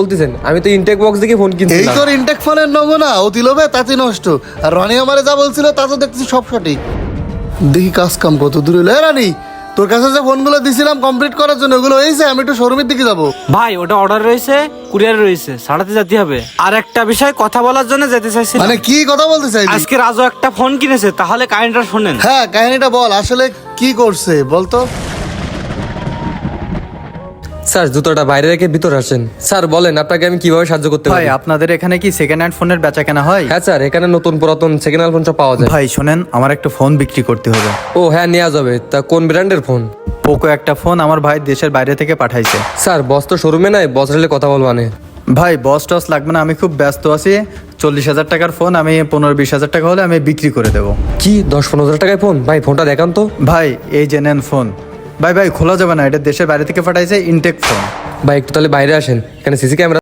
বলতেছেন? আমি তো ইনটেক বক্স দেখে ফোন এই কিনছিলাম। তোর ইনটেক ফোনের নমুনা অতি লোভে তাতে নষ্ট। আর রনি আমারে যা বলছিল তা তো দেখতেছি সব সঠিক। দেখি কাজ কাম কত দূর হলো। রানি, তোর কাছে যে ফোনগুলো দিছিলাম কমপ্লিট করার জন্য ওগুলো হয়েছে? আমি একটু শোরুমের দিকে যাবো। ভাই ওটা অর্ডার রয়েছে, কুরিয়ার রয়েছে, সারাতে যেতে হবে। আর একটা বিষয় কথা বলার জন্য যেতে চাইছি। মানে কি কথা বলতে চাইলি? আজকে রাজু একটা ফোন কিনেছে, তাহলে কাহিনীটা শোনেন। হ্যাঁ, কাহিনীটা বল, আসলে কি করছে বলতো। স্যার জুতোটা বাইরে রেখে ভিতরে আসেন। স্যার বলেন আপনাকে আমি কিভাবে সাহায্য করতে ভাই পারি? আপনাদের এখানে কি সেকেন্ড হ্যান্ড ফোনের বেচা কেনা হয়? হ্যাঁ স্যার, এখানে নতুন পুরাতন সেকেন্ড হ্যান্ড ফোন সব পাওয়া যায়। ভাই শোনেন, আমার একটা ফোন বিক্রি করতে হবে। ও হ্যাঁ, নেওয়া যাবে। তা কোন ব্র্যান্ডের ফোন? পোকো একটা ফোন আমার ভাই দেশের বাইরে থেকে পাঠাইছে। স্যার বস তো শোরুমে নাই, বস আসলে কথা বলবানে। ভাই বস টস লাগবে না, আমি খুব ব্যস্ত আছি। 40,000 টাকার ফোন আমি 15-20,000 টাকা হলে আমি বিক্রি করে দেবো। কি 10-15 হাজার টাকায় ফোন? ভাই ফোনটা দেখান তো। ভাই এই যে নেন ফোন। ভাই খোলা যাবে না, এটা দেশের বাইরে থেকে পাঠাইছে, ইনটেক ফোন। ভাই একটু তাহলে বাইরে আসেন, এখানে সিসি ক্যামেরা